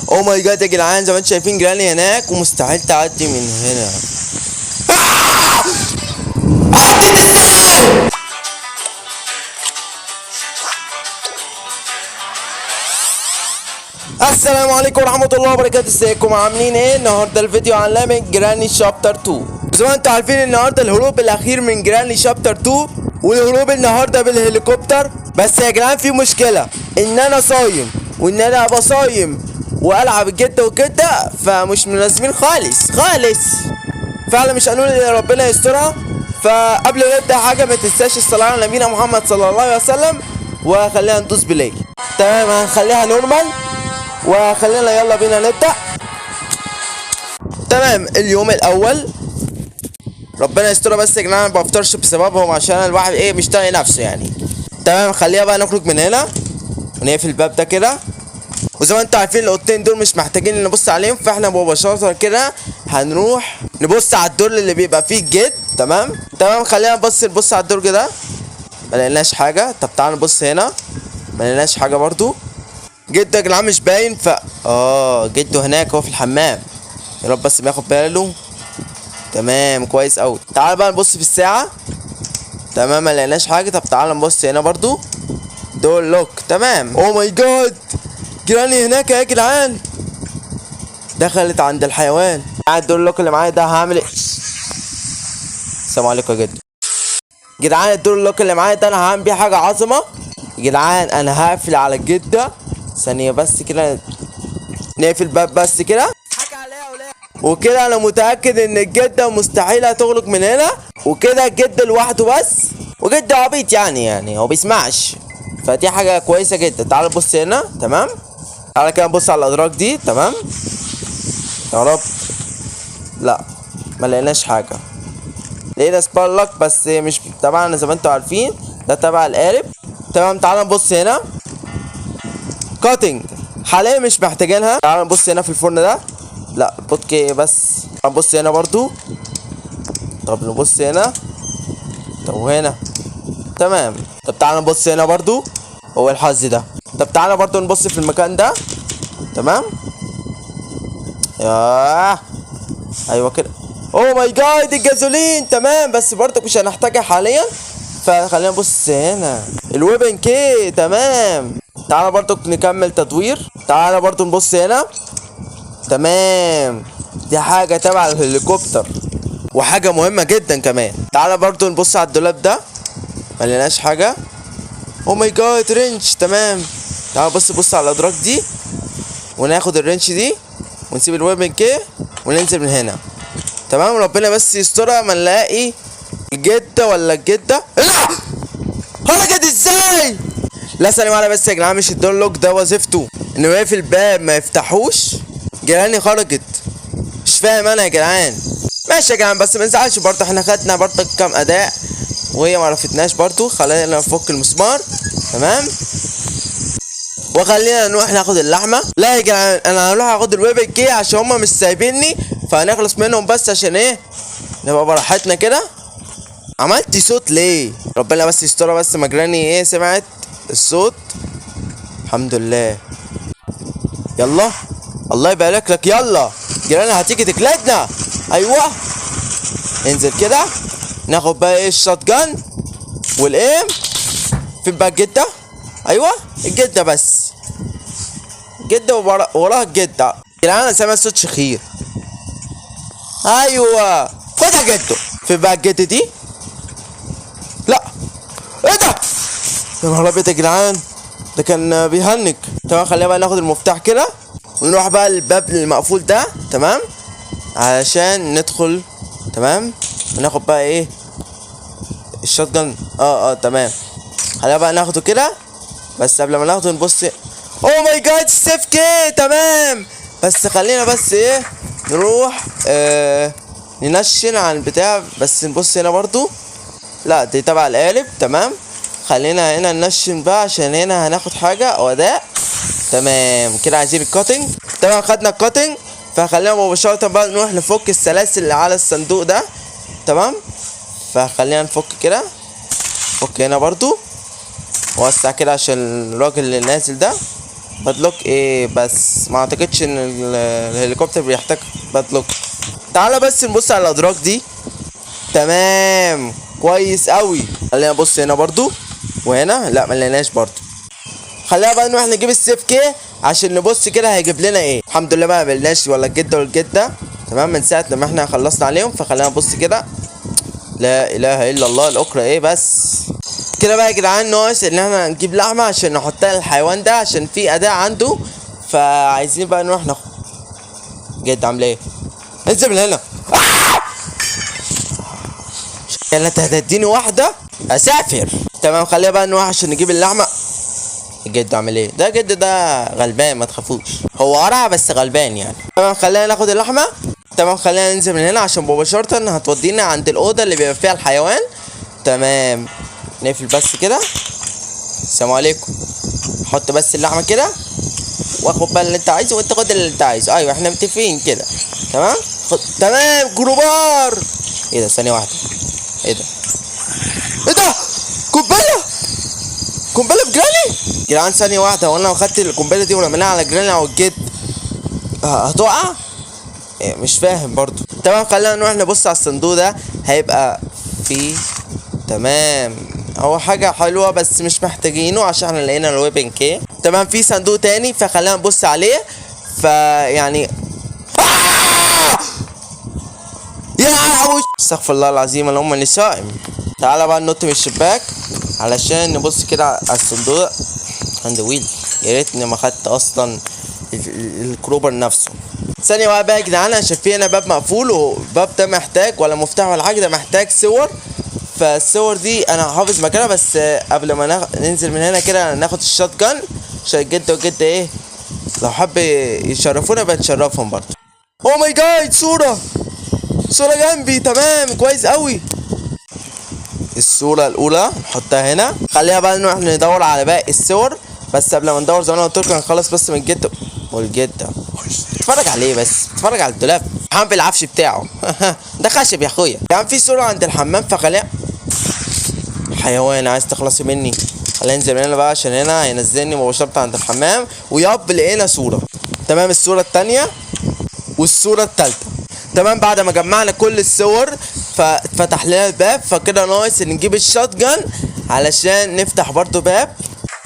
او ماي جاد يا جدعان، زي ما انتم شايفين جراني هناك ومستحيل تعدي من هنا. عدت ازاي؟ السلام عليكم ورحمة الله وبركاته. ازيكم عاملين ايه؟ النهارده الفيديو عن لعبة جراني شابتر 2. زي ما انتم عارفين النهارده الهروب الاخير من جراني شابتر 2، والهروب النهارده بالهليكوبتر. بس يا جدعان في مشكلة، ان انا صايم، وان انا ابقى صايم والعب الجدة وكده، فمش مناسبين خالص خالص. فعلا مش هنقول ان ربنا يسترها. فقبل ما نبدا حاجه ما تنساش الصلاه على نبينا محمد صلى الله عليه وسلم، وخلينا ندوس بلاي. تمام، هنخليها نورمال وخلينا يلا بينا نبدا. تمام، اليوم الاول ربنا يسترها. بس يا جماعه ما بفطرش بسببهم عشان الواحد ايه مش طايق نفسه يعني. تمام، خليها بقى نخرج من هنا ونقفل الباب ده كده. وزي ما انتوا عارفين الاوضتين دول مش محتاجين نبص عليهم، فاحنا مباشرة كده هنروح نبص على الدور اللي بيبقى فيه الجد. تمام، خلينا نبص على الدرج ده. ما لقيناش حاجة. طب تعالى نبص هنا، ما لقيناش حاجة برضو. جده يا جدعان مش باين. جده هناك هو في الحمام، يا رب بس ما ياخد باله. تمام كويس اوي. تعالى بقى نبص في الساعة. تمام، ما لقيناش حاجة. طب تعالى نبص هنا برضو، دور لوك. تمام. او ماي جاد، جيراني هناك يا جدعان، دخلت عند الحيوان. قاعد الدور اللوك اللي معايا ده هعمل ايه؟ السلام عليكم يا جد. جدعان الدور اللوك اللي معايا ده انا هعمل بيه حاجه عظمه. جدعان انا هقفل على الجده ثانيه بس كده، نقفل الباب بس كده وكده. انا متاكد ان الجده مستحيل هتغلق من هنا، وكده الجد لوحده بس، وجد عبيط يعني هو بيسمعش، فدي حاجه كويسه جدا. تعال نبص هنا. تمام، تعالى كده نبص على الادراج دي. تمام يا رب. لا ما لقيناش حاجه. لقينا سبارلك بس مش تبعنا زي ما انتوا عارفين، ده تبع القارب. تمام، تعالى نبص هنا. كاتنج حاليا مش محتاجينها. تعالى نبص هنا في الفرن ده. لا بودكي بس. نبص هنا برضو. طب نبص هنا. طب وهنا. تمام. طب تعالى نبص هنا برضو. هو الحظ ده. طب تعالى برضو نبص في المكان ده. تمام. ايوه كده. اوه ماي جاد الجازولين. تمام، بس برضك مش هنحتاجها حاليا، فخلينا نبص هنا. الويبن كي. تمام، تعالى برضك نكمل تطوير. تعالى برضو نبص هنا. تمام، دي حاجة تبع الهليكوبتر وحاجة مهمة جدا كمان. تعالى برضو نبص على الدولاب ده، مليناش حاجة. اوه ماي جاد رينش. تمام، تعالى بص على الادراج دي، وناخد الرينش دي ونسيب الويبن كي وننزل من هنا. تمام، ربنا بس يسترها ما نلاقي الجده ولا الجده. لا خرجت ازاي؟ لا سلام على. بس يا جدعان مش الدور لوك ده وظيفته انه يقفل الباب ما يفتحوش؟ جيراني خرجت، مش فاهم انا يا جدعان. ماشي يا جدعان، بس ما نزعلش برضه، احنا خدنا برضه كام اداء وهي ما عرفتناش برضه. خلينا نفك المسمار. تمام، وخلينا نروح ناخد اللحمه. لا يا جدعان انا هروح اخد الويبن كي عشان هما مش سايبيني، فهنخلص منهم بس عشان ايه نبقى براحتنا كده. عملت صوت ليه؟ ربنا بس يسترها. بس ما جراني ايه سمعت الصوت الحمد لله. يلا الله يبارك لك. يلا جيراني هتيجي تكلتنا. ايوه انزل كده. ناخد بقى ايه الشوت جان والايم. فين بقى الجده؟ ايوه الجده بس، جده وراها الجده. جدعان انا سامع صوت شخير. ايوه خدها جده. فين بقى الجده دي؟ لا ايه ده؟ يا نهار ابيض يا جدعان، ده كان بيهنج. تمام، خلينا بقى ناخد المفتاح كده ونروح بقى الباب المقفول ده. تمام، علشان ندخل. تمام، وناخد بقى ايه الشوت جن. تمام، خلينا بقى ناخده كده. بس قبل ما ناخده نبص. اوه ماي جاد السيف كي. تمام، بس خلينا بس ايه نروح ننشن عن البتاع. بس نبص هنا برضو. لا دي تبع القالب. تمام، خلينا هنا ننشن بقى عشان هنا هناخد حاجة او اداء. تمام كده، عايزين الكاتنج. تمام خدنا الكاتنج، فخلينا مباشرة بقى نروح نفك السلاسل اللي على الصندوق ده. تمام، فخلينا نفك كده. فك هنا برضو، وسع كده عشان الراجل اللي نازل ده. بادلوك ايه بس؟ ما اعتقدش ان الهليكوبتر بيحتاج بادلوك. تعالى بس نبص على الادراج دي. تمام كويس قوي. خلينا نبص هنا برضو وهنا، لا ما لقيناش برضو. خلينا بقى نروح نجيب السيف كي عشان نبص كده هيجيب لنا ايه. الحمد لله ما قابلناش ولا الجده ولا الجده تمام من ساعه لما احنا خلصنا عليهم. فخلينا نبص كده. لا اله الا الله، الاكره ايه بس كده بقى يا جدعان. ناقص ان احنا نجيب لحمه عشان نحطها للحيوان ده عشان في اداء عنده. فعايزين بقى نروح ناخد. جد عامله ايه؟ انزل من هنا. يلا انت هتديني واحده اسافر. تمام خلينا بقى نروح عشان نجيب اللحمه. جد عامل ايه؟ ده جد ده غلبان ما تخافوش، هو قرع بس غلبان يعني. تمام خلينا ناخد اللحمه. تمام خلينا ننزل من هنا عشان مباشره هتودينا عند الاوضه اللي بيبقى فيها الحيوان. تمام نقفل بس كده. السلام عليكم. حط بس اللحمه كده واخد بقى اللي انت عايزه وانت خد اللي انت عايزه. ايوه احنا متفقين كده. تمام تمام جروبار. ايه ده؟ ثانيه واحده. ايه ده؟ ايه ده؟ قنبله؟ قنبله بجراني؟ جدعان ثانيه واحده، هو انا لو خدت القنبله دي ورميناها على جراني او الجد هتقع؟ إيه مش فاهم برضو. تمام خلينا نروح نبص على الصندوق ده هيبقى فيه. تمام هو حاجه حلوه بس مش محتاجينه عشان احنا لقينا الويبن كي. تمام في صندوق تاني فخلينا نبص عليه. فيعني يا استغفر الله العظيم اللهم اني صائم. تعالى بقى ننط من الشباك علشان نبص كده على الصندوق. عند ويل يا ريتني ما خدت اصلا الكروبر نفسه. ثانيه واحده بقى يا جدعان عشان في هنا باب مقفول والباب ده محتاج ولا مفتاح ولا حاجه، ده محتاج صور. فالصور دي انا حافظ مكانها بس قبل ما ننزل من هنا كده ناخد الشوت جان عشان الجده والجده ايه لو حب يشرفونا بنشرفهم برضه. او ماي جاد صوره جنبي. تمام كويس قوي. الصورة الأولى نحطها هنا. خليها بقى نروح ندور على باقي الصور بس قبل ما ندور زي ما انا قلت لكم هنخلص بس من الجد والجدة. اتفرج عليه بس، اتفرج على الدولاب حمام بالعفش بتاعه. ده خشب يا اخويا. كان في صورة عند الحمام فخليها. حيوان عايز تخلصي مني. خلينا ننزل من هنا بقى عشان هنا هينزلني مباشرة عند الحمام. وياب لقينا صورة. تمام الصورة التانية والصورة التالتة. تمام بعد ما جمعنا كل الصور فاتفتح لنا الباب. فكده ناقص ان نجيب الشوت جان علشان نفتح برضو باب.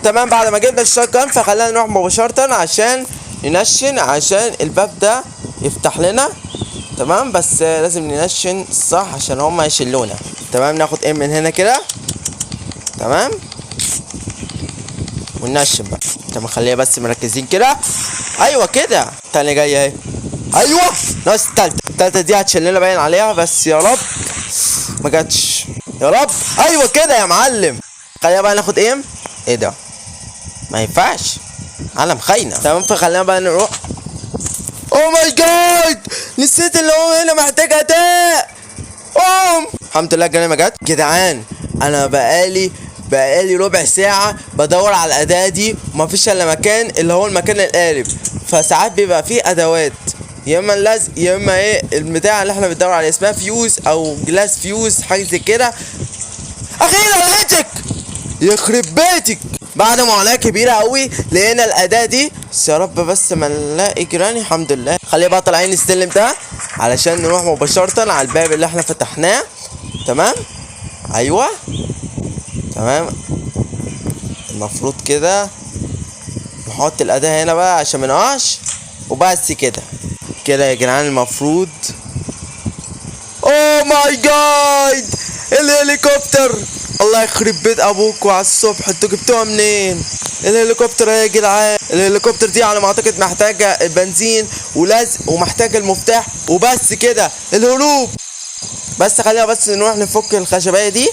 تمام بعد ما جبنا الشوت جان فخلينا نروح مباشرة عشان ننشن عشان الباب ده يفتح لنا. تمام بس لازم ننشن صح عشان هما يشلونا. تمام ناخد ايه من هنا كده. تمام وننشن بقى. تمام خلينا بس مركزين كده. ايوه كده تاني جايه اهي. ايوه ناقص التالتة دي هتشلنا باين عليها بس يا رب ما جاتش يا رب. ايوه كده يا معلم. خلينا بقى ناخد ايه ده ما ينفعش علم خاينه. تمام فخلينا بقى نروح. او ماي جاد نسيت اللي هو هنا محتاج اداء. الحمد لله الجنيه ما جت. جدعان انا بقالي ربع ساعة بدور على الأداة دي ومفيش إلا مكان اللي هو المكان القالب. فساعات بيبقى فيه أدوات يا إما اللزق يا إما إيه البتاع اللي إحنا بندور عليه اسمها فيوز أو جلاس فيوز حاجة زي كده. أخيرا لقيتك يخرب بيتك. بعد معاناة كبيرة أوي لقينا الأداة دي بس يا رب بس ما نلاقي جيراني. الحمد لله. خلينا بقى طالعين نستلم ده علشان نروح مباشرة على الباب اللي إحنا فتحناه. تمام أيوه تمام المفروض كده نحط الأداة هنا بقى عشان منقعش وبس كده يا جدعان. المفروض اوه ماي جاد الهليكوبتر. الله يخرب بيت ابوكوا على الصبح انتوا جبتوها منين؟ الهليكوبتر يا جدعان. الهليكوبتر دي على ما اعتقد محتاجه بنزين ولزق ومحتاجه المفتاح وبس كده الهروب. بس خلينا بس نروح نفك الخشبيه دي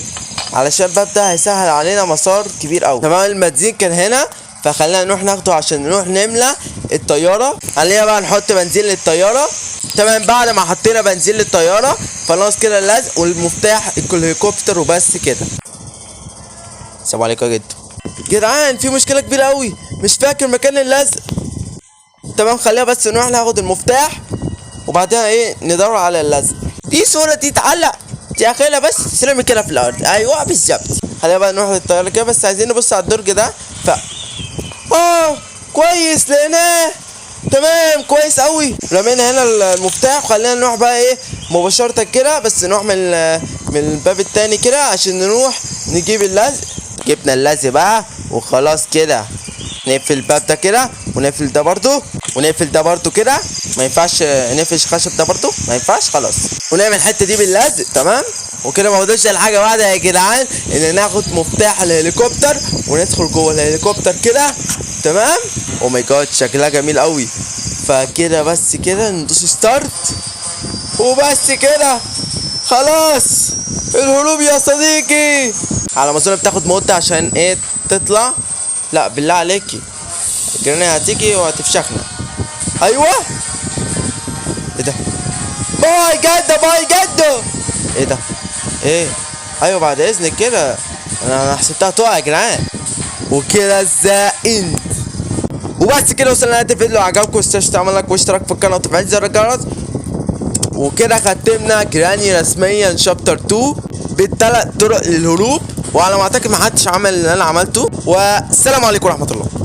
علشان الباب ده هيسهل علينا مسار كبير قوي. تمام البنزين كان هنا فخلينا نروح ناخده عشان نروح نملى الطياره. خلينا بقى نحط بنزين للطياره. تمام بعد ما حطينا بنزين للطياره خلاص كده اللزق والمفتاح الهليكوبتر وبس كده. السلام عليكم يا جدعان في مشكله كبيره قوي مش فاكر مكان اللزق. تمام خلينا بس نروح ناخد المفتاح وبعدها ايه ندور على اللزق. دي صوره دي تعلق يا اخي بس تسلمي كده في الارض. ايوه بالظبط. خلينا بقى نروح للطياره كده بس عايزين نبص على الدرج ده كويس لقيناه. تمام كويس قوي. رمينا هنا المفتاح وخلينا نروح بقى ايه مباشرة كده، بس نروح من الباب التاني كده عشان نروح نجيب اللزق. جبنا اللزق بقى وخلاص كده. نقفل الباب ده كده ونقفل ده برضو ونقفل ده برضو كده. ما ينفعش نقفل الخشب ده برضو، ما ينفعش خلاص. ونعمل الحته دي باللزق. تمام. وكده ما فاضلش الحاجه واحده يا جدعان، ان ناخد مفتاح الهليكوبتر وندخل جوه الهليكوبتر كده. تمام. او ماي جاد شكلها جميل قوي. فكده بس كده ندوس ستارت وبس كده خلاص. الهروب يا صديقي. على ما اظن بتاخد مده عشان ايه تطلع. لا بالله عليكي الجرانية هتيجي وهتفشخنا. ايوه. ايه ده؟ باي جدة باي جدة. ايه ده؟ ايه؟ ايوه بعد اذنك كده. انا حسبتها تقع يا جدعان. وكده الزائن. وبس كده وصلنا لنهاية الفيديو. لو عجبكم متنساش تعمل لايك واشتراك في القناة وتفعيل زر الجرس. وكده ختمنا جراني رسميا شابتر 2 بالثلاث طرق للهروب. وعلى ما اعتقد محدش عمل اللي انا عملته. والسلام عليكم ورحمة الله.